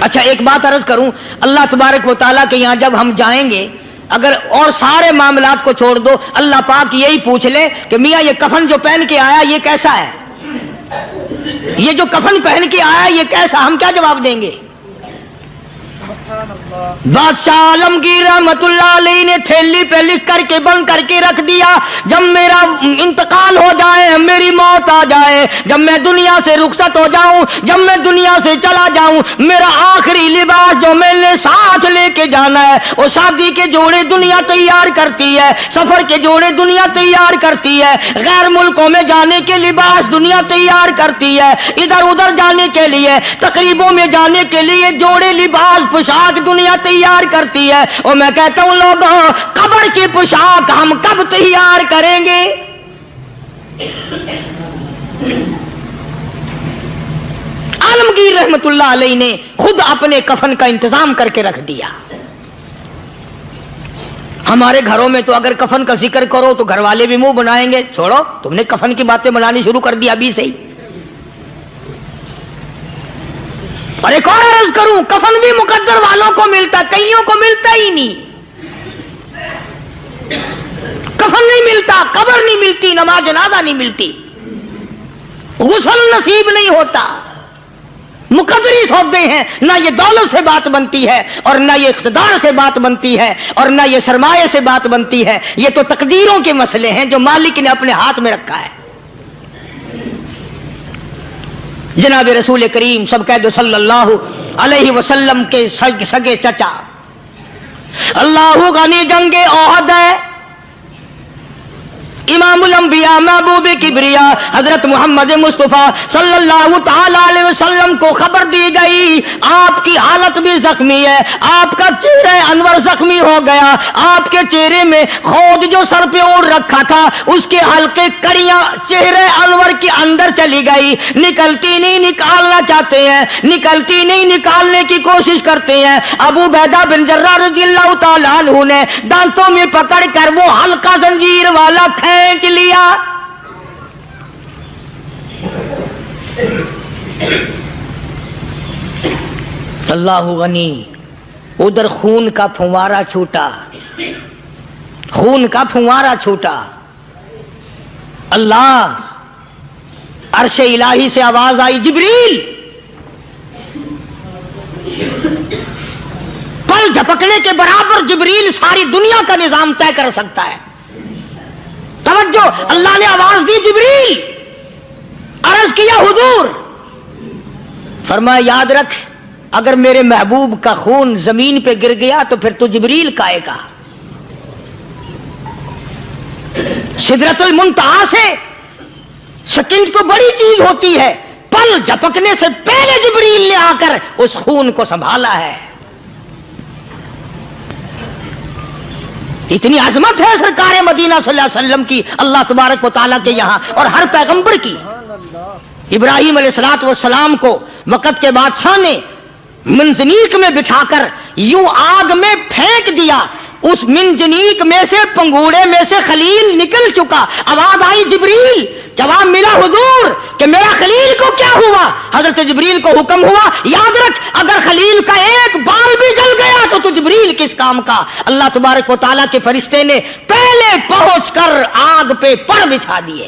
اچھا ایک بات عرض کروں، اللہ تبارک و تعالیٰ کے یہاں جب ہم جائیں گے، اگر اور سارے معاملات کو چھوڑ دو، اللہ پاک یہی پوچھ لے کہ میاں یہ کفن جو پہن کے آیا یہ کیسا ہے؟ یہ جو کفن پہن کے آیا یہ کیسا؟ ہم کیا جواب دیں گے؟ بادشاہ عالمگیر رحمت اللہ علیہ نے تھیلی پہ لکھ کر کے بند کر کے رکھ دیا، جب میرا انتقال ہو جائے، میری موت آ جائے، جب میں دنیا سے رخصت ہو جاؤں، جب میں دنیا سے چلا جاؤں، میرا آخری لباس جو میں نے ساتھ لے کے جانا ہے، وہ شادی کے جوڑے دنیا تیار کرتی ہے، سفر کے جوڑے دنیا تیار کرتی ہے، غیر ملکوں میں جانے کے لباس دنیا تیار کرتی ہے، ادھر ادھر جانے کے لیے، تقریبوں میں جانے کے لیے جوڑے لباس پوشاک دنیا تیار کرتی ہے۔ اور میں کہتا ہوں لوگوں، قبر کی پوشاک ہم کب تیار کریں گے؟ عالمگیر رحمت اللہ علیہ نے خود اپنے کفن کا انتظام کر کے رکھ دیا۔ ہمارے گھروں میں تو اگر کفن کا ذکر کرو تو گھر والے بھی منہ بنائیں گے، چھوڑو تم نے کفن کی باتیں بنانی شروع کر دی ابھی سے ہی۔ اور ایک اور عرض کروں، کفن بھی مقدر والوں کو ملتا، کئیوں کو ملتا ہی نہیں۔ کفن نہیں ملتا، قبر نہیں ملتی، نماز جنازہ نہیں ملتی، غسل نصیب نہیں ہوتا، مقدری سودے ہیں، نہ یہ دولت سے بات بنتی ہے اور نہ یہ اقتدار سے بات بنتی ہے اور نہ یہ سرمایہ سے بات بنتی ہے، یہ تو تقدیروں کے مسئلے ہیں جو مالک نے اپنے ہاتھ میں رکھا ہے۔ جناب رسول کریم سب کہہ دو صلی اللہ علیہ وسلم کے سگے چچا، اللہ غنی جنگ احد ہے، امام الانبیاء محبوب کبریا حضرت محمد مصطفیٰ صلی اللہ تعالی علیہ وسلم کو خبر دی گئی آپ کی حالت بھی زخمی ہے، آپ کا چہرہ انور زخمی ہو گیا، آپ کے چہرے میں خود جو سر پہ اوڑھ رکھا تھا اس کے ہلکے کڑیاں چہرے انور کے اندر چلی گئی، نکلتی نہیں، نکالنا چاہتے ہیں، نکلتی نہیں، نکالنے کی کوشش کرتے ہیں۔ ابو عبیدہ بن جراح رضی اللہ تعالیٰ عنہ نے دانتوں میں پکڑ کر وہ ہلکا زنجیر والا کھینچ لیا۔ اللہ غنی، ادھر خون کا پھوارا چھوٹا، خون کا پھوارا چھوٹا، اللہ عرش الہی سے آواز آئی، جبریل، پل جھپکنے کے برابر جبریل ساری دنیا کا نظام طے کر سکتا ہے۔ توجہ، اللہ نے آواز دی، جبریل، عرض کیا حضور، فرمایا یاد رکھ اگر میرے محبوب کا خون زمین پہ گر گیا تو پھر تو جبریل کا آئے گا۔ سدرۃ المنتہا سے سیکنڈ تو بڑی چیز ہوتی ہے، پل جھپکنے سے پہلے جبریل نے آ کر اس خون کو سنبھالا ہے۔ اتنی عظمت ہے سرکار مدینہ صلی اللہ علیہ وسلم کی اللہ تبارک و تعالیٰ کے یہاں اور ہر پیغمبر کی۔ ابراہیم علیہ السلام کو وقت کے بادشاہ نے منجنیق میں بٹھا کر یوں آگ میں پھینک دیا، اس منجنیق میں سے، پنگوڑے میں سے خلیل نکل چکا، آواز آئی جبریل، جواب ملا حضور کہ میرا خلیل کو کیا ہوا؟ حضرت جبریل کو حکم ہوا یاد رکھ اگر خلیل کا ایک بال بھی جل گیا تو جبریل کس کام کا؟ اللہ تبارک و تعالیٰ کے فرشتے نے پہلے پہنچ کر آگ پہ پر بچھا دیے۔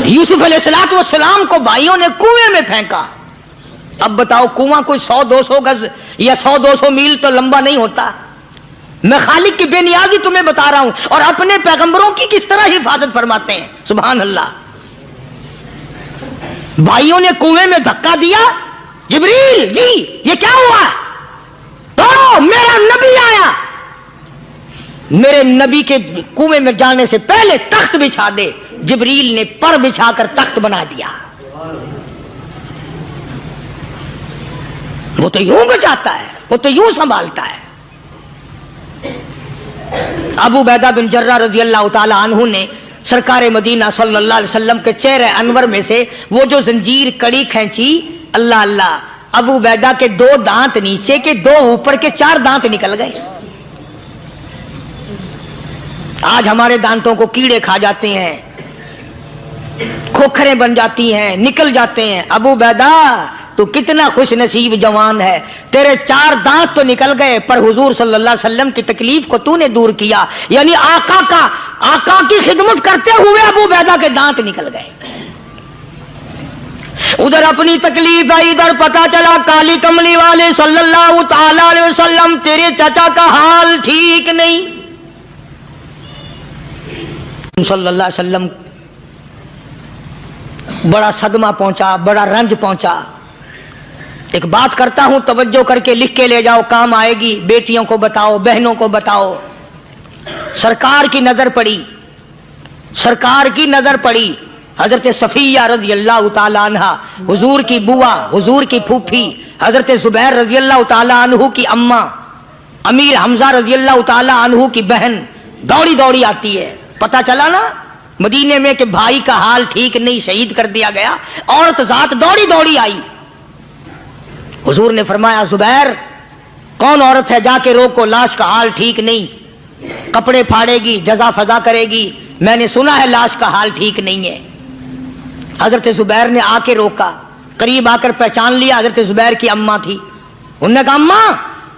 یوسف علیہ السلام کو بھائیوں نے کنویں میں پھینکا۔ اب بتاؤ کنواں کوئی 100-200 گز یا 100-200 میل تو لمبا نہیں ہوتا۔ میں خالق کی بے نیازی تمہیں بتا رہا ہوں اور اپنے پیغمبروں کی کس طرح حفاظت فرماتے ہیں، سبحان اللہ۔ بھائیوں نے کنویں میں دھکا دیا، جبریل جی یہ کیا ہوا؟ تو میرا نبی آیا، میرے نبی کے کنویں میں جانے سے پہلے تخت بچھا دے۔ جبریل نے پر بچھا کر تخت بنا دیا۔ وہ تو یوں بچاتا ہے، وہ تو یوں سنبھالتا ہے۔ ابو عبیدہ بن جراح رضی اللہ تعالی عنہ نے سرکار مدینہ صلی اللہ علیہ وسلم کے چہرے انور میں سے وہ جو زنجیر کڑی کھینچی، اللہ اللہ، ابو عبیدہ کے 2 دانت نیچے کے، 2 اوپر کے، 4 دانت نکل گئے۔ آج ہمارے دانتوں کو کیڑے کھا جاتے ہیں، کھوکھریں بن جاتی ہیں، نکل جاتے ہیں۔ ابو عبیدہ تو کتنا خوش نصیب جوان ہے، تیرے 4 دانت تو نکل گئے پر حضور صلی اللہ علیہ وسلم کی تکلیف کو تو نے دور کیا، یعنی آقا کی خدمت کرتے ہوئے ابو عبیدہ کے دانت نکل گئے۔ ادھر اپنی تکلیف ہے، ادھر پتا چلا کالی کملی والے صلی اللہ تعالی علیہ وسلم تیرے چچا کا حال ٹھیک نہیں۔ صلی اللہ علیہ وسلم بڑا صدمہ پہنچا، بڑا رنج پہنچا۔ ایک بات کرتا ہوں، توجہ کر کے لکھ کے لے جاؤ، کام آئے گی، بیٹیوں کو بتاؤ، بہنوں کو بتاؤ۔ سرکار کی نظر پڑی، سرکار کی نظر پڑی، حضرت صفیہ رضی اللہ تعالی عنہ، حضور کی بوا، حضور کی پھوپھی، حضرت زبیر رضی اللہ تعالی عنہ کی اماں، امیر حمزہ رضی اللہ تعالی عنہ کی بہن دوڑی دوڑی آتی ہے۔ پتا چلا نا مدینے میں کہ بھائی کا حال ٹھیک نہیں، شہید کر دیا گیا، عورت ذات دوڑی دوڑی آئی۔ حضور نے فرمایا زبیر کون عورت ہے، جا کے روکو، لاش کا حال ٹھیک نہیں، کپڑے پھاڑے گی، جزا فضا کرے گی، میں نے سنا ہے لاش کا حال ٹھیک نہیں ہے۔ حضرت زبیر نے آ کے روکا، قریب آ کر پہچان لیا، حضرت زبیر کی اماں تھی۔ انہوں نے کہا اماں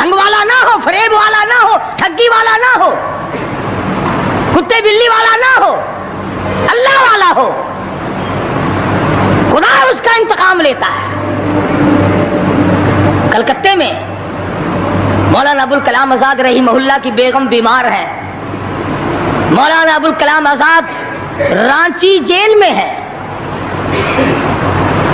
ڈھنگ والا نہ ہو، فریب والا نہ ہو، ٹھگی والا نہ ہو، کتے بلی والا نہ ہو، اللہ والا ہو، خدا اس کا انتقام لیتا ہے۔ کلکتے میں مولانا ابوالکلام آزاد رحمہ اللہ کی بیگم بیمار ہے، مولانا ابوالکلام آزاد رانچی جیل میں ہے۔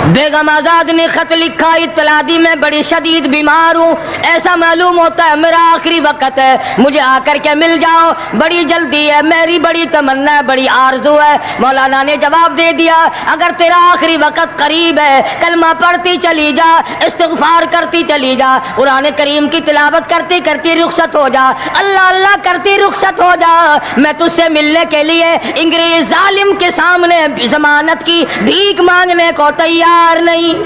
بیگم آزاد نے خط لکھا، اطلاع دی میں بڑی شدید بیمار ہوں، ایسا معلوم ہوتا ہے میرا آخری وقت ہے، مجھے آ کر کے مل جاؤ، بڑی جلدی ہے، میری بڑی تمنا ہے، بڑی آرزو ہے۔ مولانا نے جواب دے دیا اگر تیرا آخری وقت قریب ہے کلمہ پڑھتی چلی جا، استغفار کرتی چلی جا، قرآن کریم کی تلاوت کرتی کرتی رخصت ہو جا، اللہ اللہ کرتی رخصت ہو جا، میں تجھ سے ملنے کے لیے انگریز ظالم کے سامنے ضمانت کی بھیک مانگنے کو تیار نہیں۔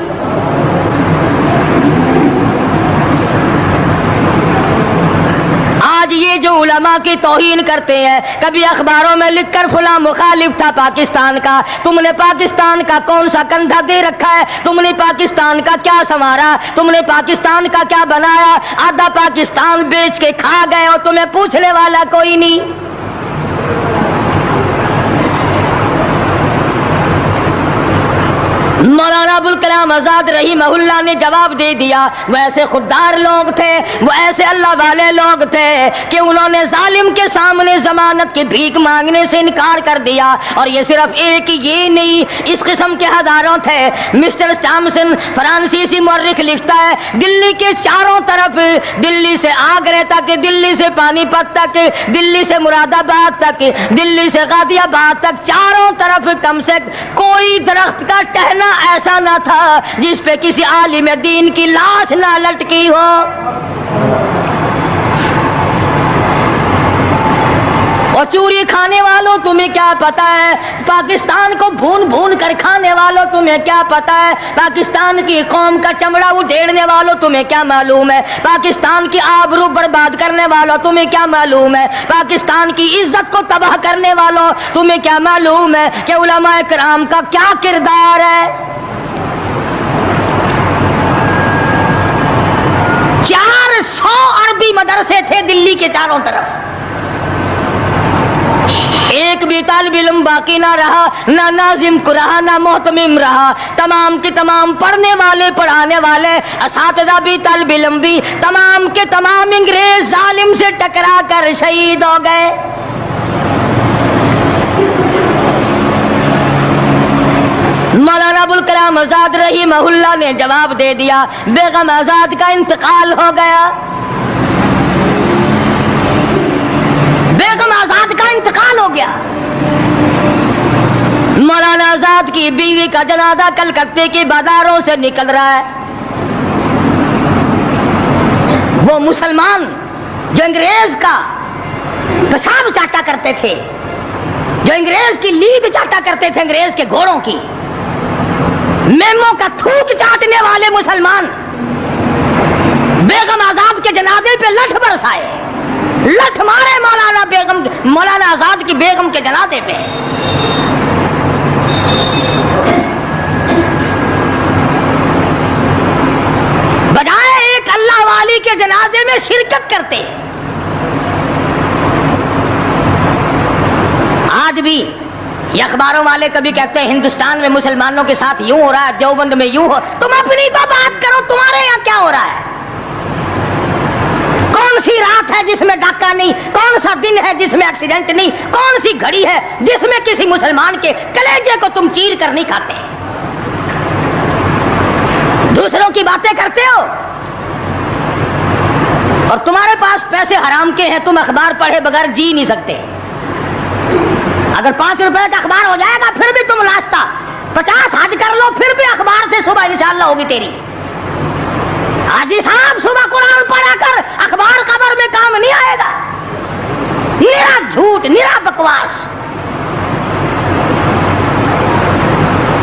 آج یہ جو علماء کی توہین کرتے ہیں، کبھی اخباروں میں لکھ کر فلاں مخالف تھا پاکستان کا، تم نے پاکستان کا کون سا کندھا دے رکھا ہے، تم نے پاکستان کا کیا سنوارا، تم نے پاکستان کا کیا بنایا، آدھا پاکستان بیچ کے کھا گئے اور تمہیں پوچھنے والا کوئی نہیں۔ مولانا ابوالکلام آزاد رحمہ اللہ نے جواب دے دیا، وہ ایسے خوددار لوگ تھے، وہ ایسے اللہ والے لوگ تھے کہ انہوں نے ظالم کے سامنے ضمانت کی بھیک مانگنے سے انکار کر دیا۔ اور یہ صرف ایک یہ نہیں، اس قسم کے ہزاروں تھے۔ مسٹر ٹامسن فرانسیسی مورخ لکھتا ہے دلی کے چاروں طرف، دلی سے آگرہ تک، دلی سے پانی پت تک، دلی سے مراد آباد تک، دلی سے غازی آباد تک، چاروں طرف کم سے کوئی درخت کا ٹہنا ایسا نہ تھا جس پہ کسی عالم دین کی لاش نہ لٹکی ہو۔ اور چوری کھانے والوں تمہیں کیا پتا ہے، پاکستان کو بھون بھون کر کھانے والوں تمہیں کیا پتا ہے، پاکستان کی قوم کا چمڑا اڈھیڑنے والوں تمہیں کیا معلوم ہے، پاکستان کی آبرو برباد کرنے والوں تمہیں کیا معلوم ہے، پاکستان کی عزت کو تباہ کرنے والوں تمہیں کیا معلوم ہے کہ علماء کرام کا کیا کردار ہے۔ 400 عربی مدرسے تھے دلی کے چاروں طرف، ایک بھی طالب علم باقی نہ رہا، نہ ناظم کو رہا، نہ محتمم رہا، تمام کے تمام پڑھنے والے پڑھانے والے اساتذہ بھی طالب علم بھی تمام کے تمام انگریز ظالم سے ٹکرا کر شہید ہو گئے۔ مولانا ابوالکلام آزاد رحمہ اللہ نے جواب دے دیا، بیگم آزاد کا انتقال ہو گیا، بیگم آزاد کا انتقال ہو گیا۔ مولانا آزاد کی بیوی کا جنازہ کلکتے کے بازاروں سے نکل رہا ہے۔ وہ مسلمان جو انگریز کا پیشاب چاٹا کرتے تھے، جو انگریز کی لید چاٹا کرتے تھے، انگریز کے گھوڑوں کی میموں کا تھوک چاٹنے والے مسلمان بیگم آزاد کے جنازے پہ لٹھ برسائے، لٹھ مارے مولانا آزاد کی بیگم کے جنازے پہ۔ بجائے ایک اللہ والی کے جنازے میں شرکت کرتے۔ آج بھی یہ اخباروں والے کبھی کہتے ہیں ہندوستان میں مسلمانوں کے ساتھ یوں ہو رہا ہے، دیوبند میں یوں ہو، تم اپنی تو بات کرو، تمہارے یہاں کیا ہو رہا ہے؟ کون سی رات ہے جس میں ڈاکہ نہیں، کون سا دن ہے جس میں ایکسیڈنٹ نہیں، کون سی گھڑی ہے جس میں کسی مسلمان کے کلیجے کو تم چیر کر نہیں کھاتے؟ دوسروں کی باتیں کرتے ہو اور تمہارے پاس پیسے حرام کے ہیں، تم اخبار پڑھے بغیر جی نہیں سکتے۔ اگر 5 روپے کا اخبار ہو جائے گا پھر بھی تم ناشتہ 50 حج کر لو، پھر بھی اخبار سے صبح انشاءاللہ ہوگی تیری۔ حاجی صاحب صبح قرآن پڑھا کر اخبار قبر میں کام نہیں آئے گا، نرا جھوٹ، نرا بکواس۔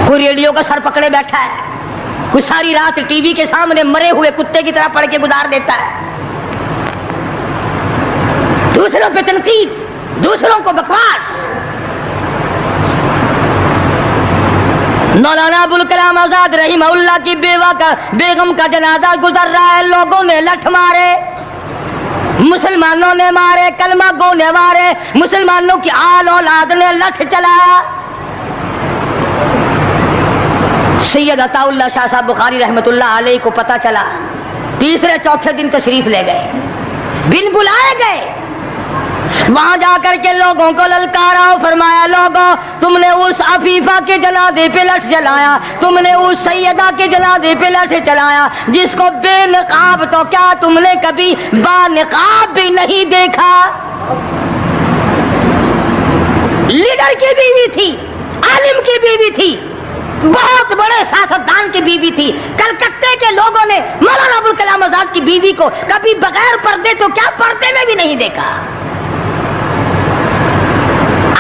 کوئی ریڈیو کا سر پکڑے بیٹھا ہے، کوئی ساری رات ٹی وی کے سامنے مرے ہوئے کتے کی طرح پڑھ کے گزار دیتا ہے، دوسروں پہ تنقید، دوسروں کو بکواس۔ مولانا ابوالکلام آزاد رحمہ اللہ کی بیوہ کا بیگم کا جنازہ گزر رہا ہے، لوگوں نے لٹھ مارے، مسلمانوں نے مارے، کلمہ گو نے مارے، مسلمانوں کی آل اولاد نے لٹھ چلایا۔ سید عطا اللہ شاہ صاحب بخاری رحمۃ اللہ علیہ کو پتہ چلا، تیسرے چوتھے دن تشریف لے گئے، بن بلائے گئے، وہاں جا کر کے لوگوں کو للکارا، فرمایا لوگوں تم نے اس عفیفہ کے جنازے پہ لٹھ چلایا، تم نے اس سیدہ کے جنازے پہ لٹھ چلایا جس کو بے نقاب تو کیا تم نے کبھی با نقاب بھی نہیں دیکھا۔ لیڈر کی بیوی تھی، عالم کی بیوی تھی، بہت بڑے سیاستدان کی بیوی تھی، کلکتے کے لوگوں نے مولانا ابوالکلام آزاد کی بیوی کو کبھی بغیر پردے تو کیا پردے میں بھی نہیں دیکھا۔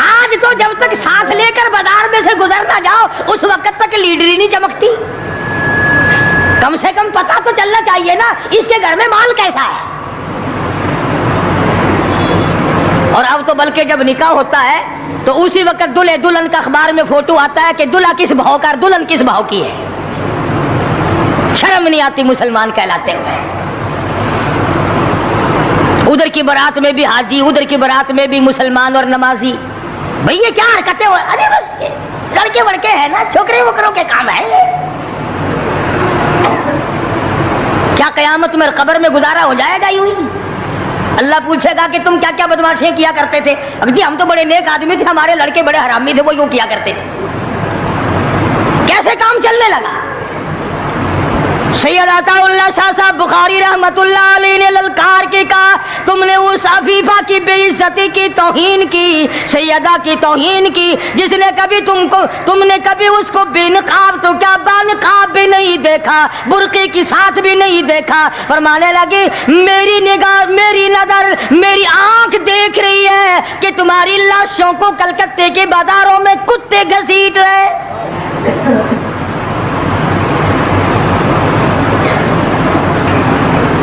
آج تو جب تک ساتھ لے کر بازار میں سے گزر نہ جاؤ اس وقت تک لیڈری نہیں چمکتی، کم سے کم پتہ تو چلنا چاہیے نا اس کے گھر میں مال کیسا ہے۔ اور اب تو بلکہ جب نکاح ہوتا ہے تو اسی وقت دلہے دلہن کا اخبار میں فوٹو آتا ہے کہ دلہا کس بھاؤ کا دلہن کس بھاؤ کی ہے۔ شرم نہیں آتی مسلمان کہلاتے ہوئے۔ ادھر کی بارات میں بھی حاجی، ادھر کی بارات میں بھی مسلمان اور نمازی، بھئی یہ کیا حرکتیں ہو؟ ارے بس لڑکے وڑکے ہیں نا، چھوکرے وکروں کے کام ہے یہ۔ کیا قیامت میں قبر میں گزارا ہو جائے گا یوں ہی؟ اللہ پوچھے گا کہ تم کیا کیا بدماشیاں کیا کرتے تھے؟ اب جی ہم تو بڑے نیک آدمی تھے، ہمارے لڑکے بڑے حرامی تھے، وہ یوں کیا کرتے تھے۔ کیسے کام چلنے لگا؟ سید عطا اللہ شاہ صاحب بخاری رحمت اللہ علیہ نے للکار کے کہا تم نے اس عفیفہ کی بے عزتی کی، توہین کی، سیدہ کی توہین کی جس نے کبھی تم نے کبھی اس کو بے نقاب تو کیا با نقاب بھی نہیں دیکھا، برقعے کے ساتھ بھی نہیں دیکھا۔ فرمانے لگی میری نگاہ، میری نظر، میری آنکھ دیکھ رہی ہے کہ تمہاری لاشوں کو کلکتے کے بازاروں میں کتے گھسیٹ رہے۔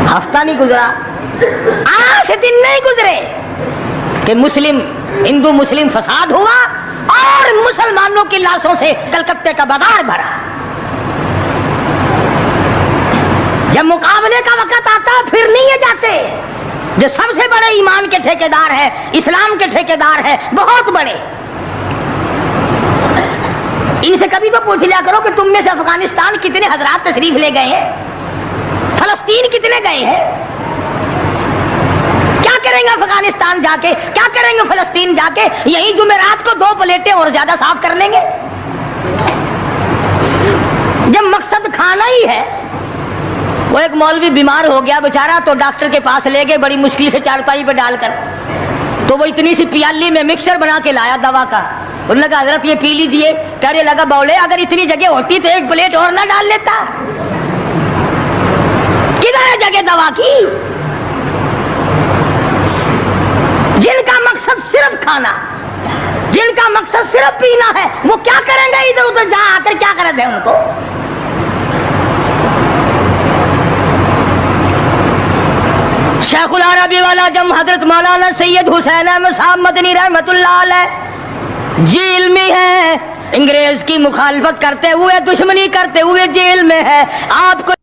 ہفتہ نہیں گزرا، 8 دن نہیں گزرے کہ ہندو مسلم فساد ہوا اور مسلمانوں کی لاشوں سے کلکتے کا بازار بھرا۔ جب مقابلے کا وقت آتا پھر نہیں یہ جاتے، جو سب سے بڑے ایمان کے ٹھیکیدار ہیں، اسلام کے ٹھیکیدار ہیں، بہت بڑے، ان سے کبھی تو پوچھ لیا کرو کہ تم میں سے افغانستان کتنے حضرات تشریف لے گئے ہیں، فلسطین کتنے گئے ہیں، کیا کریں گے افغانستان جا کے، کیا کریں گے فلسطین جا کے؟ یہی جمعرات کو 2 پلیٹیں اور زیادہ صاف کر لیں گے۔ جب مقصد کھانا ہی ہے، وہ ایک مولوی بیمار ہو گیا بیچارہ، تو ڈاکٹر کے پاس لے گئے بڑی مشکل سے چارپائی پہ ڈال کر، تو وہ اتنی سی پیالی میں مکسر بنا کے لایا دوا کا، انہوں نے کہا حضرت یہ پی لیجئے، کہنے لگا بولے اگر اتنی جگہ ہوتی تو 1 پلیٹ اور نہ ڈال لیتا، کدھر ہے جگہ دوا کی؟ جن کا مقصد صرف کھانا، جن کا مقصد صرف پینا ہے، وہ کیا کریں گے ادھر ادھر جا آ کر؟ کیا کرتے ہیں ان کو؟ شیخ العربی والا جم حضرت مولانا سید حسین احمد صاحب مدنی رحمت اللہ علیہ جیل میں ہے، انگریز کی مخالفت کرتے ہوئے، دشمنی کرتے ہوئے جیل میں ہے۔ آپ کو